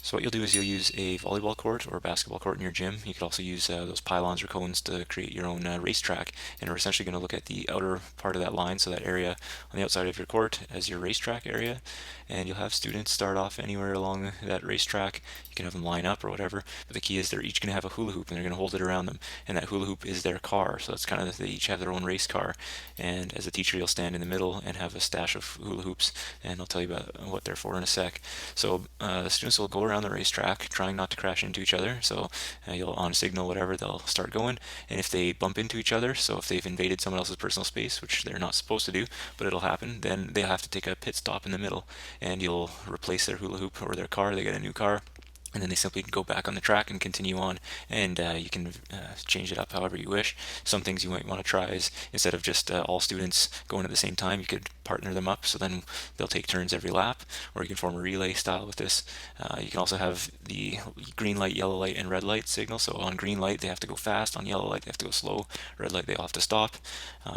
So what you'll do is you'll use a volleyball court or a basketball court in your gym. You could also use those pylons or cones to create your own racetrack. And we're essentially going to look at the outer part of that line, so that area on the outside of your court as your racetrack area. And you'll have students start off anywhere along that racetrack. You can have them line up or whatever. But the key is they're each going to have a hula hoop and they're going to hold it around them. And that hula hoop is their car. So it's kind of, they each have their own race car. And as a teacher, you'll stand in the middle and have a stash of hula hoops. And I'll tell you about what they're for in a sec. So the students will go around the racetrack trying not to crash into each other. So you'll on a signal, whatever, they'll start going. And if they bump into each other, so if they've invaded someone else's personal space, which they're not supposed to do, but it'll happen, then they'll have to take a pit stop in the middle, and you'll replace their hula hoop or their car. They get a new car, and then they simply go back on the track and continue on, and you can change it up however you wish. Some things you might want to try is, instead of just all students going at the same time, you could partner them up, so then they'll take turns every lap, or you can form a relay style with this. You can also have the green light, yellow light, and red light signal. So on green light they have to go fast, on yellow light they have to go slow, red light they all have to stop.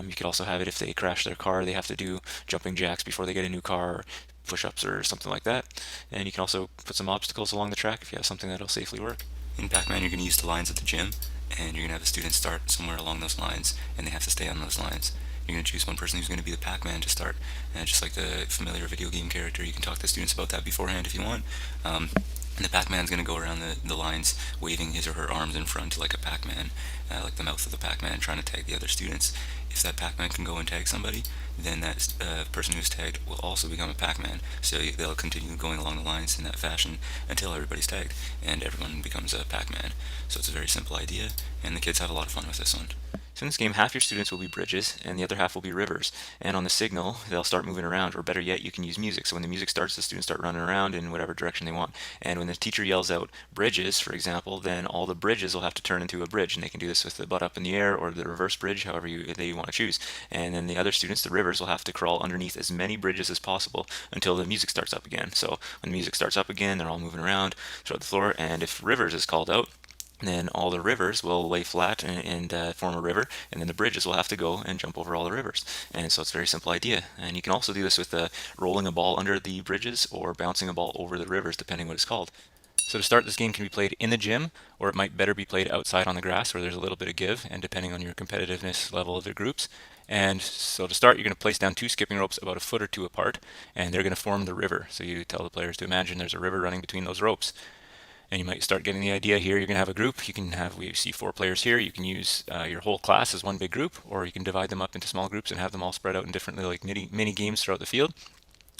You could also have it if they crash their car, they have to do jumping jacks before they get a new car, or push-ups or something like that. And you can also put some obstacles along the track if you have something that'll safely work. In Pacman, you're going to use the lines at the gym, and you're going to have the students start somewhere along those lines, and they have to stay on those lines. You're going to choose one person who's going to be the Pac-Man to start, and just like the familiar video game character, you can talk to students about that beforehand if you want. And the Pac-Man's going to go around the lines, waving his or her arms in front like a Pac-Man, like the mouth of the Pac-Man, trying to tag the other students. If that Pac-Man can go and tag somebody, then that person who's tagged will also become a Pac-Man. So they'll continue going along the lines in that fashion until everybody's tagged, and everyone becomes a Pac-Man. So it's a very simple idea, and the kids have a lot of fun with this one. So in this game, half your students will be bridges, and the other half will be rivers. And on the signal, they'll start moving around, or better yet, you can use music. So when the music starts, the students start running around in whatever direction they want. And when the teacher yells out bridges, for example, then all the bridges will have to turn into a bridge, and they can do this with the butt up in the air or the reverse bridge, however they want to choose. And then the other students, the rivers, will have to crawl underneath as many bridges as possible until the music starts up again. So when the music starts up again, they're all moving around throughout the floor, and if rivers is called out, then all the rivers will lay flat and form a river, and then the bridges will have to go and jump over all the rivers. And so it's a very simple idea. And you can also do this with rolling a ball under the bridges or bouncing a ball over the rivers, depending what it's called. So to start, this game can be played in the gym, or it might better be played outside on the grass where there's a little bit of give, and depending on your competitiveness level of the groups. And so to start, you're going to place down two skipping ropes about a foot or two apart, and they're going to form the river. So you tell the players to imagine there's a river running between those ropes. And you might start getting the idea here. You're going to have a group. You can have, we see 4 players here. You can use your whole class as one big group, or you can divide them up into small groups and have them all spread out in different little like mini games throughout the field.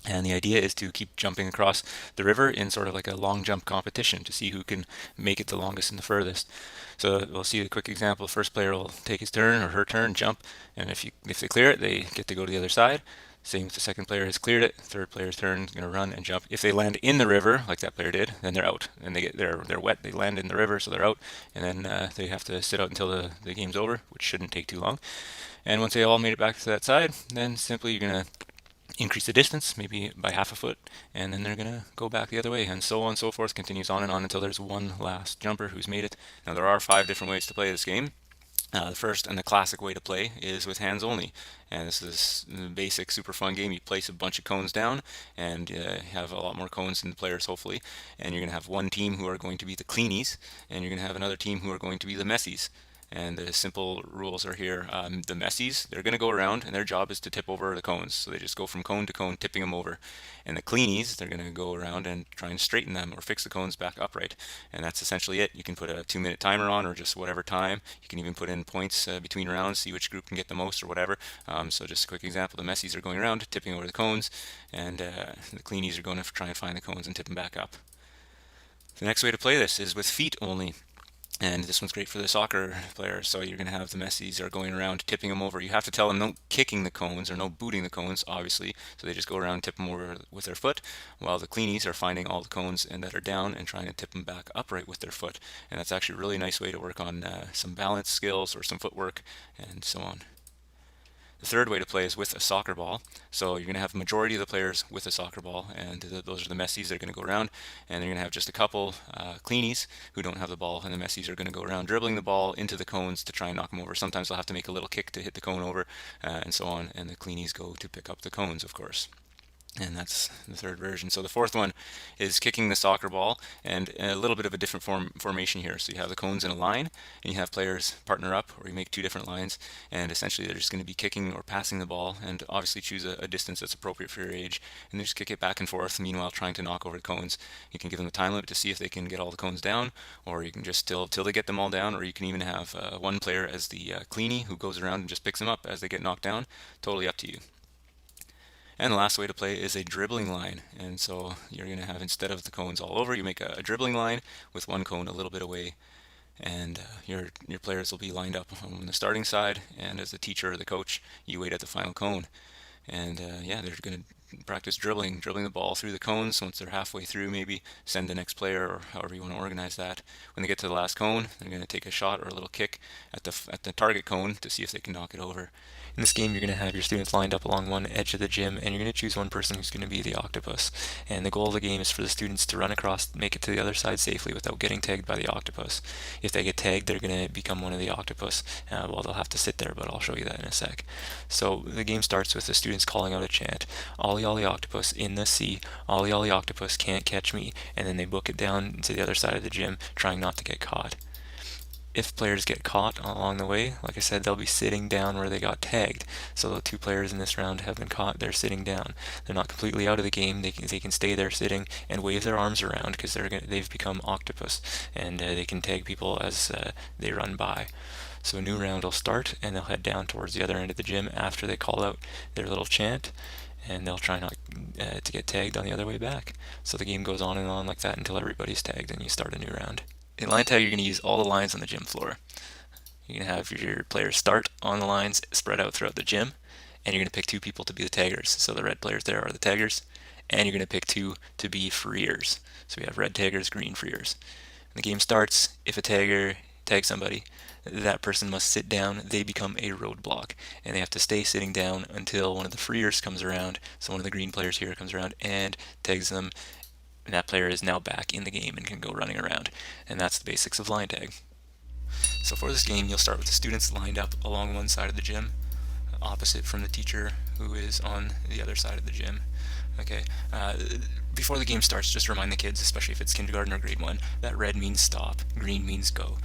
And the idea is to keep jumping across the river in sort of like a long jump competition to see who can make it the longest and the furthest. So we'll see a quick example. The first player will take his turn or her turn, jump, and if they clear it, they get to go to the other side. Same if the second player has cleared it. Third player's turn is going to run and jump. If they land in the river, like that player did, then they're out. And they're wet. They land in the river, so they're out. And then they have to sit out until the game's over, which shouldn't take too long. And once they all made it back to that side, then simply you're going to increase the distance, maybe by half a foot, and then they're going to go back the other way, and so on and so forth, continues on and on until there's one last jumper who's made it. Now there are 5 different ways to play this game. The first and the classic way to play is with hands only, and this is the basic super fun game. You place a bunch of cones down and have a lot more cones than the players hopefully, and you're going to have one team who are going to be the Cleanies, and you're going to have another team who are going to be the Messies. And the simple rules are here. The Messies, they're going to go around, and their job is to tip over the cones. So they just go from cone to cone, tipping them over. And the Cleanies, they're going to go around and try and straighten them or fix the cones back upright. And that's essentially it. You can put a 2-minute timer on, or just whatever time. You can even put in points between rounds, see which group can get the most or whatever. So just a quick example, the Messies are going around, tipping over the cones, and the Cleanies are going to try and find the cones and tip them back up. The next way to play this is with feet only. And this one's great for the soccer players. So you're going to have the Messies are going around tipping them over. You have to tell them no kicking the cones or no booting the cones, obviously. So they just go around and tip them over with their foot, while the Cleanies are finding all the cones and that are down and trying to tip them back upright with their foot. And that's actually a really nice way to work on some balance skills or some footwork and so on. The third way to play is with a soccer ball. So you're going to have a majority of the players with a soccer ball, and those are the Messies. They're going to go around, and they're going to have just a couple Cleanies who don't have the ball, and the Messies are going to go around dribbling the ball into the cones to try and knock them over. Sometimes they'll have to make a little kick to hit the cone over, and so on, and the Cleanies go to pick up the cones, of course. And that's the third version. So the fourth one is kicking the soccer ball, and a little bit of a different formation here. So you have the cones in a line, and you have players partner up, or you make two different lines, and essentially they're just going to be kicking or passing the ball, and obviously choose a distance that's appropriate for your age, and they just kick it back and forth, meanwhile trying to knock over the cones. You can give them the time limit to see if they can get all the cones down, or you can just till they get them all down, or you can even have one player as the cleanie who goes around and just picks them up as they get knocked down. Totally up to you. And the last way to play is a dribbling line. And so you're going to have, instead of the cones all over, you make a dribbling line with one cone a little bit away. And your players will be lined up on the starting side. And as the teacher or the coach, you wait at the final cone. And yeah, they're going to practice dribbling the ball through the cones. Once they're halfway through, maybe send the next player, or however you want to organize that. When they get to the last cone, they're going to take a shot or a little kick at the target cone to see if they can knock it over. In this game, you're going to have your students lined up along one edge of the gym, and you're going to choose one person who's going to be the octopus. And the goal of the game is for the students to run across, make it to the other side safely without getting tagged by the octopus. If they get tagged, they're going to become one of the octopus. Well, they'll have to sit there, but I'll show you that in a sec. So the game starts with the students calling out a chant: Ollie, Ollie Octopus in the sea, Ollie, Ollie Octopus can't catch me, and then they book it down to the other side of the gym, trying not to get caught. If players get caught along the way, like I said, they'll be sitting down where they got tagged. So the two players in this round have been caught. They're sitting down. They're not completely out of the game. They can stay there sitting and wave their arms around because they've become octopus, and they can tag people as they run by. So a new round will start, and they'll head down towards the other end of the gym after they call out their little chant, and they'll try not to get tagged on the other way back. So the game goes on and on like that until everybody's tagged, and you start a new round. In line tag, you're going to use all the lines on the gym floor. You're going to have your players start on the lines spread out throughout the gym, and you're going to pick two people to be the taggers. So the red players there are the taggers, and you're going to pick two to be freers. So we have red taggers, green freers. When the game starts, if a tagger tags somebody, that person must sit down. They become a roadblock, and they have to stay sitting down until one of the freers comes around. So one of the green players here comes around and tags them, and that player is now back in the game and can go running around. And that's the basics of line tag. So for this game, you'll start with the students lined up along one side of the gym, opposite from the teacher who is on the other side of the gym. Okay, before the game starts, just remind the kids, especially if it's kindergarten or grade 1, that red means stop, green means go.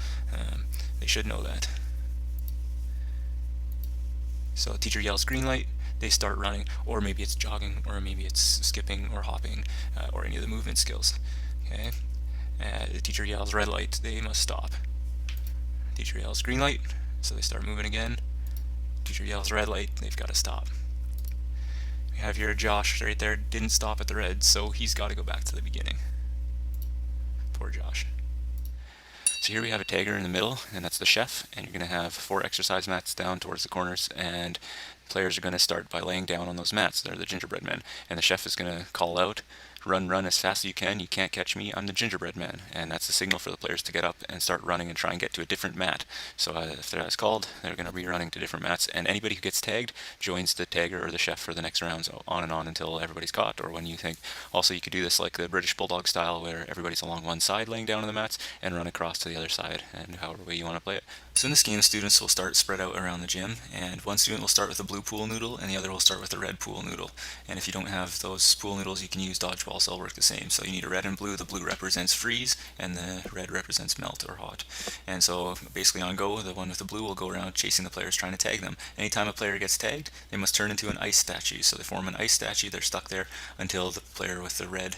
They should know that. So a teacher yells green light, they start running, or maybe it's jogging, or maybe it's skipping or hopping, or any of the movement skills. Okay, the teacher yells red light, they must stop. Teacher yells green light, so they start moving again. Teacher yells red light, they've got to stop. We have here Josh right there, didn't stop at the red, so he's got to go back to the beginning. Poor Josh. So here we have a tagger in the middle, and that's the chef, and you're going to have 4 exercise mats down towards the corners, and players are going to start by laying down on those mats. They're the gingerbread men, and the chef is going to call out, run as fast as you can't catch me, I'm the gingerbread man. And that's the signal for the players to get up and start running and try and get to a different mat. So if they're as called, they're going to be running to different mats, and anybody who gets tagged joins the tagger or the chef for the next round, so on and on until everybody's caught, or when you think. Also, you could do this like the British Bulldog style, where everybody's along one side laying down on the mats and run across to the other side, and however way you want to play it. So in this game, students will start spread out around the gym, and one student will start with a blue pool noodle, and the other will start with a red pool noodle. And if you don't have those pool noodles, you can use dodgeballs, they'll work the same. So you need a red and blue. The blue represents freeze, and the red represents melt or hot. And so basically on go, the one with the blue will go around chasing the players, trying to tag them. Anytime a player gets tagged, they must turn into an ice statue. So they form an ice statue, they're stuck there until the player with the red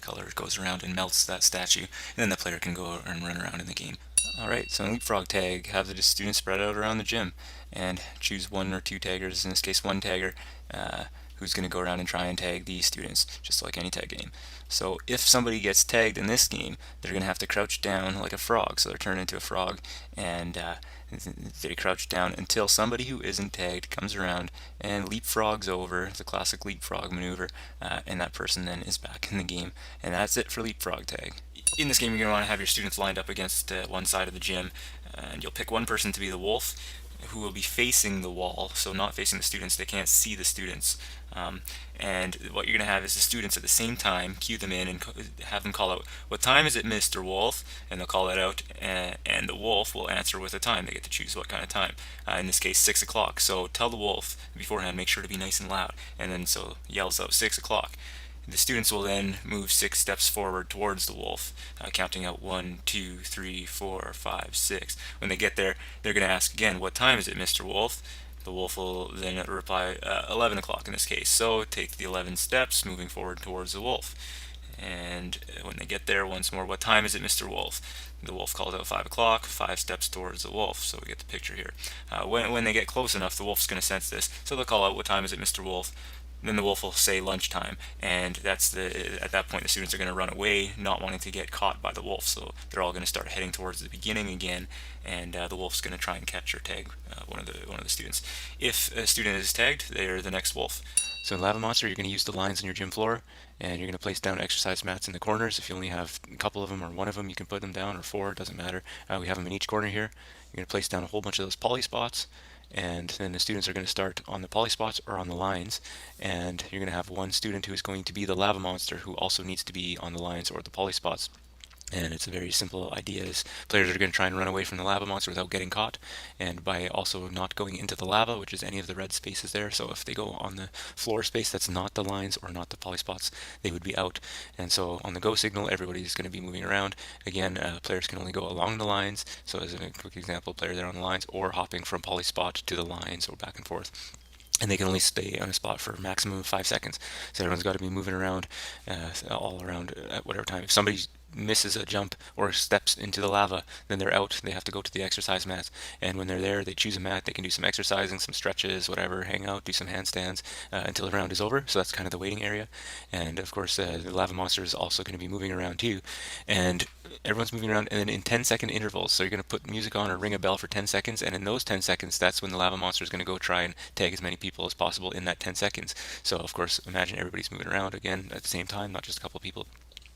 color goes around and melts that statue, and then the player can go and run around in the game. Alright, so in leapfrog tag, have the students spread out around the gym and choose 1 or 2 taggers, in this case one tagger, who's going to go around and try and tag these students, just like any tag game. So if somebody gets tagged in this game, they're going to have to crouch down like a frog, so they're turned into a frog, and they crouch down until somebody who isn't tagged comes around and leapfrogs over, the classic leapfrog maneuver, and that person then is back in the game. And that's it for leapfrog tag. In this game, you're going to want to have your students lined up against one side of the gym, and you'll pick one person to be the wolf, who will be facing the wall, so not facing the students. They can't see the students. Um, and what you're going to have is the students at the same time cue them in and have them call out, "What time is it, Mr. Wolf?" And they'll call it out, and the wolf will answer with a time. They get to choose what kind of time. In this case, 6 o'clock. So tell the wolf beforehand, make sure to be nice and loud. And then so yells out 6 o'clock. The students will then move 6 steps forward towards the wolf, counting out 1, 2, 3, 4, 5, 6. When they get there, they're going to ask again, "What time is it, Mr. Wolf?" The wolf will then reply, 11 o'clock in this case. So take the 11 steps moving forward towards the wolf. And when they get there, once more, "What time is it, Mr. Wolf?" The wolf calls out 5 o'clock, 5 steps towards the wolf. So we get the picture here. When they get close enough, the wolf's going to sense this. So they'll call out, "What time is it, Mr. Wolf?" Then the wolf will say lunchtime, and at that point the students are going to run away, not wanting to get caught by the wolf. So they're all going to start heading towards the beginning again, and the wolf's going to try and catch or tag one of the students. If a student is tagged, they're the next wolf. So in Lava Monster, you're going to use the lines in your gym floor, and you're going to place down exercise mats in the corners. If you only have a couple of them or one of them, you can put them down, or four, it doesn't matter. We have them in each corner here. You're going to place down a whole bunch of those poly spots, and then the students are going to start on the poly spots or on the lines, and you're going to have one student who is going to be the lava monster who also needs to be on the lines or the poly spots. And it's a very simple idea is players are going to try and run away from the lava monster without getting caught, and by also not going into the lava, which is any of the red spaces there. So if they go on the floor space that's not the lines or not the poly spots, they would be out. And so on the go signal, everybody's going to be moving around. Again, players can only go along the lines. So as a quick example, player there on the lines, or hopping from poly spot to the lines or back and forth, and they can only stay on a spot for a maximum of 5 seconds. So everyone's got to be moving around, all around at whatever time. If somebody misses a jump or steps into the lava, then they're out. They have to go to the exercise mat. And when they're there, they choose a mat. They can do some exercising, some stretches, whatever, hang out, do some handstands until the round is over. So that's kind of the waiting area. And of course, the lava monster is also going to be moving around too. And everyone's moving around, and then in 10-second intervals. So you're going to put music on or ring a bell for 10 seconds, and in those 10 seconds, that's when the lava monster is going to go try and tag as many people as possible in that 10 seconds. So of course, imagine everybody's moving around again at the same time, not just a couple of people.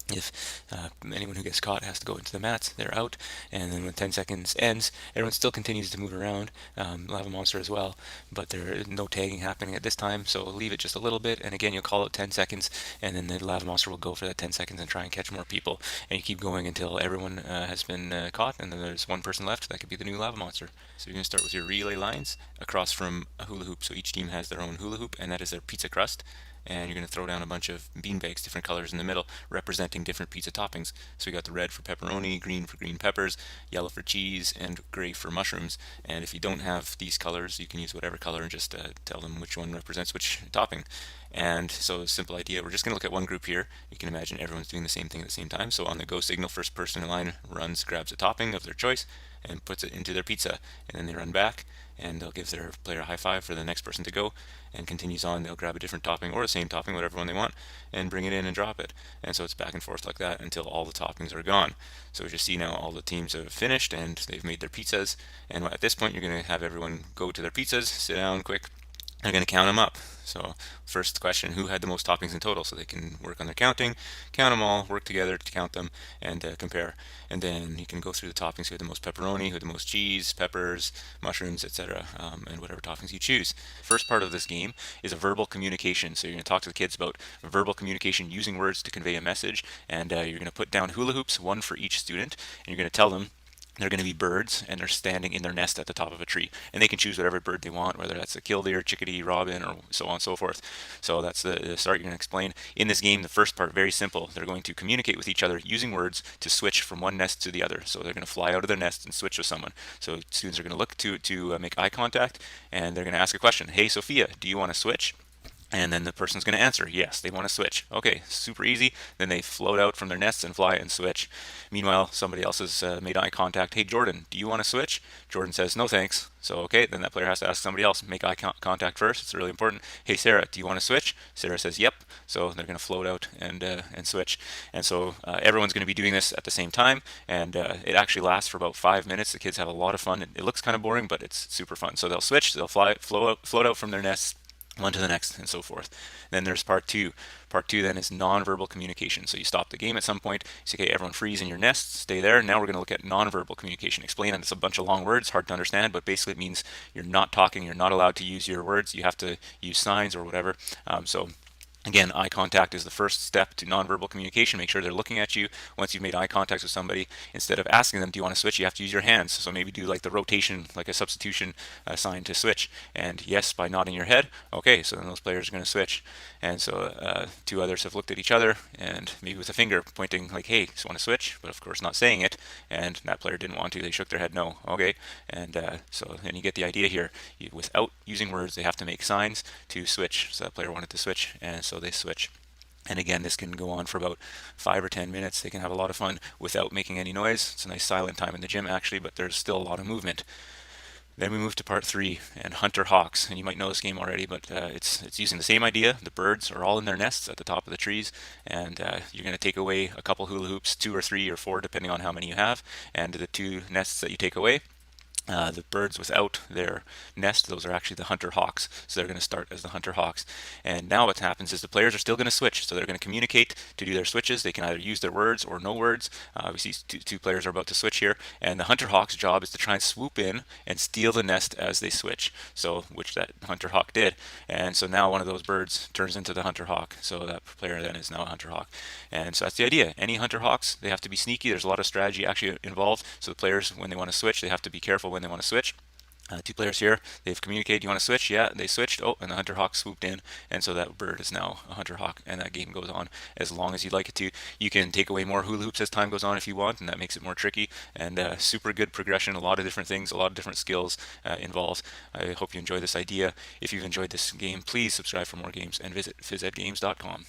If anyone who gets caught has to go into the mats, they're out. And then when 10 seconds ends, everyone still continues to move around, Lava Monster as well, but there is no tagging happening at this time, so leave it just a little bit. And again, you'll call out 10 seconds, and then the Lava Monster will go for that 10 seconds and try and catch more people. And you keep going until everyone has been caught, and then there's one person left. That could be the new Lava Monster. So you're going to start with your relay lines across from a hula hoop. So each team has their own hula hoop, and that is their pizza crust. And you're going to throw down a bunch of beanbags, different colors in the middle, representing different pizza toppings. So we got the red for pepperoni, green for green peppers, yellow for cheese, and gray for mushrooms. And if you don't have these colors, you can use whatever color and just tell them which one represents which topping. And so a simple idea, we're just going to look at one group here. You can imagine everyone's doing the same thing at the same time. So on the go signal, first person in line runs, grabs a topping of their choice, and puts it into their pizza. And then they run back, and they'll give their player a high five for the next person to go, and continues on. They'll grab a different topping or the same topping, whatever one they want, and bring it in and drop it. And so it's back and forth like that until all the toppings are gone. So as you see now, all the teams have finished and they've made their pizzas. And at this point, you're going to have everyone go to their pizzas, sit down quick. They're going to count them up. So first question, who had the most toppings in total? So they can work on their counting, count them all, work together to count them, and compare. And then you can go through the toppings, who had the most pepperoni, who had the most cheese, peppers, mushrooms, etc., and whatever toppings you choose. First part of this game is a verbal communication. So you're going to talk to the kids about verbal communication using words to convey a message, and you're going to put down hula hoops, one for each student, and you're going to tell them they're going to be birds, and they're standing in their nest at the top of a tree. And they can choose whatever bird they want, whether that's a killdeer, chickadee, robin, or so on and so forth. So that's the start. You're going to explain. In this game, the first part, very simple. They're going to communicate with each other using words to switch from one nest to the other. So they're going to fly out of their nest and switch with someone. So students are going to look to make eye contact, and they're going to ask a question. Hey, Sophia, do you want to switch? And then the person's going to answer, yes, they want to switch. Okay, super easy. Then they float out from their nests and fly and switch. Meanwhile, somebody else has made eye contact. Hey, Jordan, do you want to switch? Jordan says, no thanks. So, okay, then that player has to ask somebody else. Make eye contact first. It's really important. Hey, Sarah, do you want to switch? Sarah says, yep. So they're going to float out and switch. And so everyone's going to be doing this at the same time. And it actually lasts for about 5 minutes. The kids have a lot of fun. It looks kind of boring, but it's super fun. So they'll switch. They'll float out from their nests, one to the next, and so forth. Then there's part two. Part two then is nonverbal communication. So you stop the game at some point, you say, okay, everyone freeze in your nests, stay there. Now we're going to look at nonverbal communication. Explain it. It's a bunch of long words, hard to understand, but basically it means you're not talking, you're not allowed to use your words, you have to use signs or whatever. So again, eye contact is the first step to nonverbal communication. Make sure they're looking at you. Once you've made eye contact with somebody, instead of asking them, do you want to switch, you have to use your hands. So maybe do like the rotation, like a substitution sign to switch. And yes, by nodding your head, okay, so then those players are going to switch. And so two others have looked at each other and maybe with a finger pointing like, hey, just want to switch, but of course not saying it. And that player didn't want to. They shook their head no. Okay. And so then you get the idea here. Without using words, they have to make signs to switch. So that player wanted to switch, and so they switch. And again, this can go on for about 5 or 10 minutes. They can have a lot of fun without making any noise. It's a nice silent time in the gym, actually, but there's still a lot of movement. Then we move to part three and Hunter Hawks, and you might know this game already, but it's using the same idea. The birds are all in their nests at the top of the trees, and you're going to take away a couple hula hoops, 2 or 3 or 4, depending on how many you have, and the two nests that you take away, the birds without their nest, those are actually the hunter hawks. So they're going to start as the hunter hawks. And now what happens is the players are still going to switch. So they're going to communicate to do their switches. They can either use their words or no words. We see two players are about to switch here. And the hunter hawk's job is to try and swoop in and steal the nest as they switch. So, which that hunter hawk did. And so now one of those birds turns into the hunter hawk. So that player then is now a hunter hawk. And so that's the idea. Any hunter hawks, they have to be sneaky. There's a lot of strategy actually involved. So the players, when they want to switch, they have to be careful when they want to switch. Two players here, they've communicated, you want to switch? Yeah, they switched. Oh, and the Hunter Hawk swooped in, and so that bird is now a Hunter Hawk, and that game goes on as long as you'd like it to. You can take away more hula hoops as time goes on if you want, and that makes it more tricky, and super good progression, a lot of different things, a lot of different skills involved. I hope you enjoy this idea. If you've enjoyed this game, please subscribe for more games and visit PhysEdGames.com.